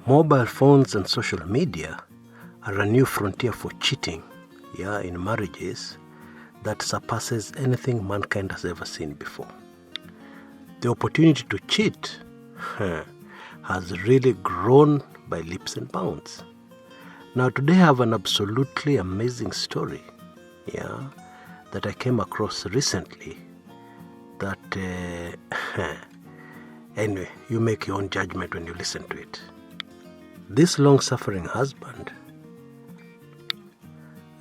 Mobile phones and social media are a new frontier for cheating, in marriages that surpasses anything mankind has ever seen before. The opportunity to cheat has really grown by leaps and bounds. Now today I have an absolutely amazing story, that I came across recently that, anyway, you make your own judgment when you listen to it. This long-suffering husband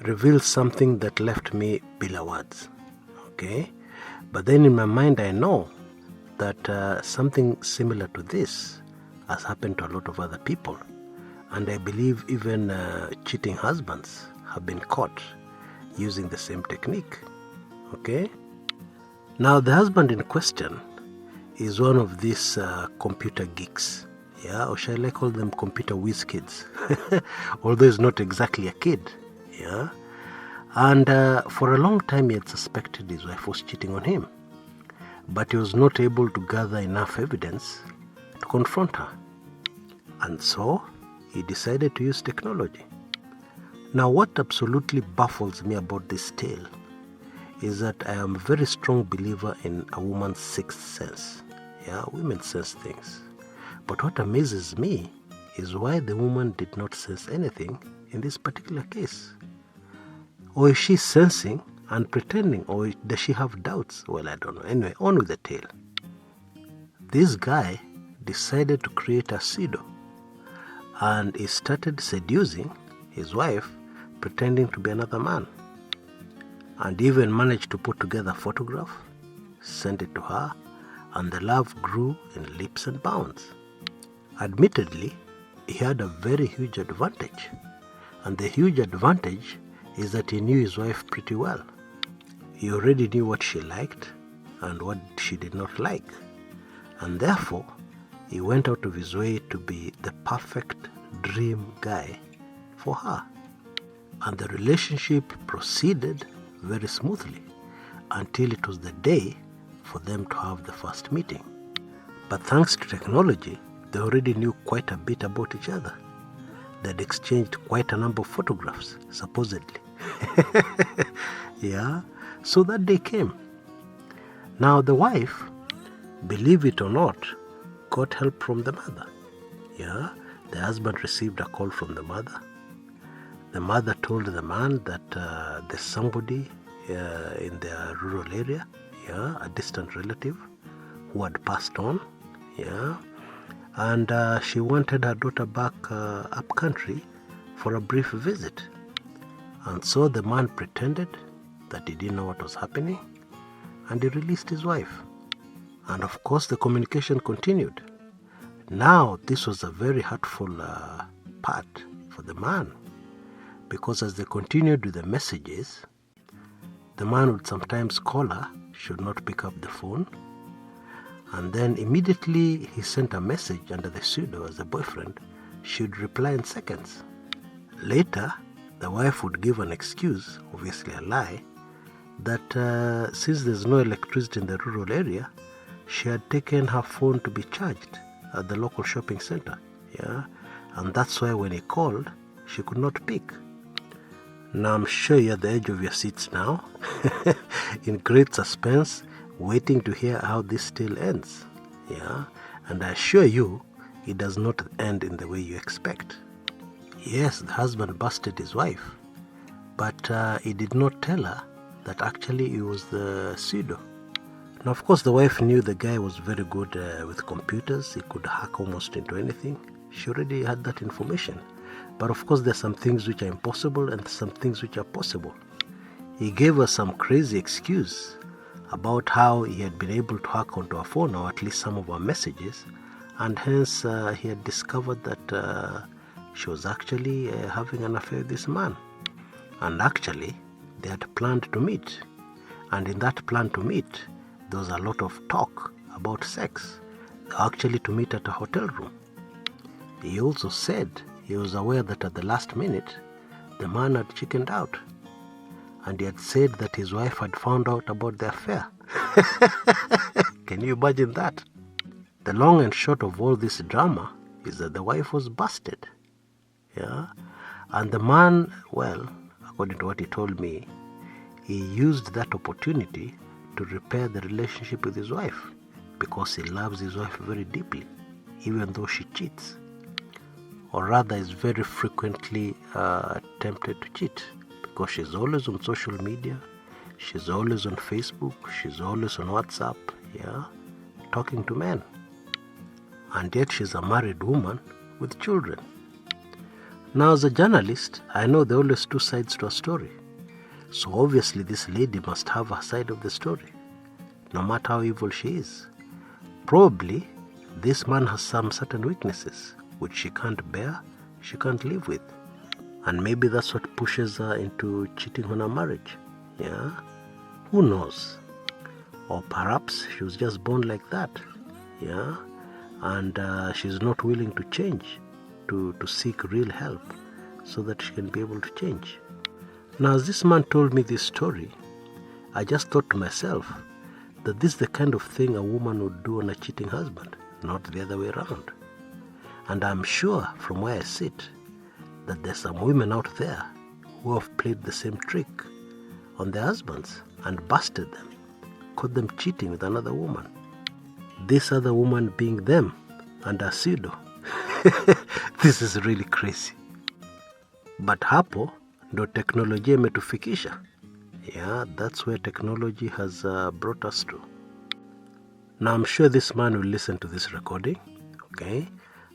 revealed something that left me below words, okay? But then in my mind I know that something similar to this has happened to a lot of other people. And I believe even cheating husbands have been caught using the same technique, okay? Now the husband in question is one of these computer geeks, or shall I call them computer whiz kids, although he's not exactly a kid, And for a long time he had suspected his wife was cheating on him, but he was not able to gather enough evidence to confront her. And so he decided to use technology. Now what absolutely baffles me about this tale is that I am a very strong believer in a woman's sixth sense. Women sense things. But what amazes me is why the woman did not sense anything in this particular case. Or is she sensing and pretending, or does she have doubts? Well, I don't know. Anyway, on with the tale. This guy decided to create a pseudo, and he started seducing his wife, pretending to be another man, and even managed to put together a photograph, sent it to her, and the love grew in leaps and bounds. Admittedly, he had a very huge advantage, and the huge advantage is that he knew his wife pretty well. He already knew what she liked and what she did not like, and therefore he went out of his way to be the perfect dream guy for her. And the relationship proceeded very smoothly until it was the day for them to have the first meeting. But thanks to technology, they already knew quite a bit about each other. They'd exchanged quite a number of photographs, supposedly. So that day came. Now the wife, believe it or not, got help from the mother. The husband received a call from the mother. The mother told the man that there's somebody in their rural area, a distant relative who had passed on, and she wanted her daughter back up country for a brief visit. And so the man pretended that he didn't know what was happening, and he released his wife. And of course the communication continued. Now this was a very hurtful part for the man, because as they continued with the messages, the man would sometimes call her, she would not pick up the phone, and then immediately he sent a message under the pseudo as a boyfriend. She would reply in seconds. Later, the wife would give an excuse, obviously a lie, that since there's no electricity in the rural area, she had taken her phone to be charged at the local shopping center, and that's why when he called, she could not pick. Now I'm sure you're at the edge of your seats now, in great suspense, waiting to hear how this tale ends, and I assure you, it does not end in the way you expect. Yes, the husband busted his wife, but he did not tell her that actually he was the pseudo. Now, of course, the wife knew the guy was very good with computers. He could hack almost into anything. She already had that information. But of course, there's some things which are impossible and some things which are possible. He gave her some crazy excuse about how he had been able to hack onto her phone, or at least some of her messages, and hence he had discovered that she was actually having an affair with this man. And actually, they had planned to meet. And in that plan to meet, there was a lot of talk about sex. They were actually to meet at a hotel room. He also said he was aware that at the last minute, the man had chickened out. And he had said that his wife had found out about the affair. Can you imagine that? The long and short of all this drama is that the wife was busted. Yeah? And the man, well, according to what he told me, he used that opportunity to repair the relationship with his wife because he loves his wife very deeply, even though she cheats. Or rather is very frequently tempted to cheat because she's always on social media, she's always on Facebook, she's always on WhatsApp, yeah, talking to men. And yet she's a married woman with children. Now, as a journalist, I know there are always two sides to a story. So obviously this lady must have her side of the story, no matter how evil she is. Probably this man has some certain weaknesses which she can't bear, she can't live with. And maybe that's what pushes her into cheating on her marriage. Yeah? Who knows? Or perhaps she was just born like that. Yeah? And she's not willing to change, to seek real help so that she can be able to change. Now, as this man told me this story, I just thought to myself that this is the kind of thing a woman would do on a cheating husband, not the other way around. And I'm sure from where I sit that there's some women out there who have played the same trick on their husbands and busted them, caught them cheating with another woman. This other woman being them and a pseudo. This is really crazy. But hapo ndo teknolojia imetufikisha. Yeah, that's where technology has brought us to. Now I'm sure this man will listen to this recording, okay?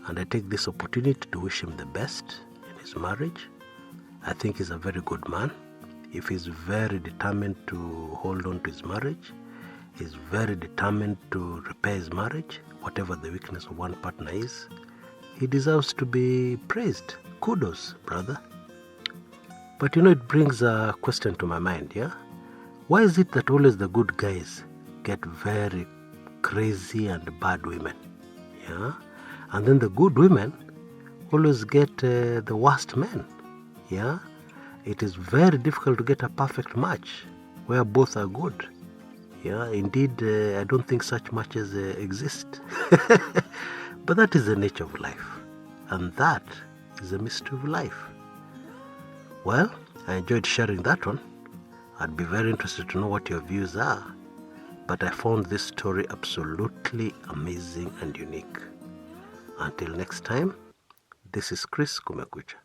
And I take this opportunity to wish him the best in his marriage. I think he's a very good man. If he's very determined to hold on to his marriage, he's very determined to repair his marriage, whatever the weakness of one partner is, he deserves to be praised. Kudos, brother. But it brings a question to my mind, yeah? Why is it that always the good guys get very crazy and bad women, yeah? And then the good women always get the worst men, yeah? It is very difficult to get a perfect match where both are good. Yeah, indeed, I don't think such matches exist. But that is the nature of life. And that is the mystery of life. Well, I enjoyed sharing that one. I'd be very interested to know what your views are. But I found this story absolutely amazing and unique. Until next time, this is Chris Kumekucha.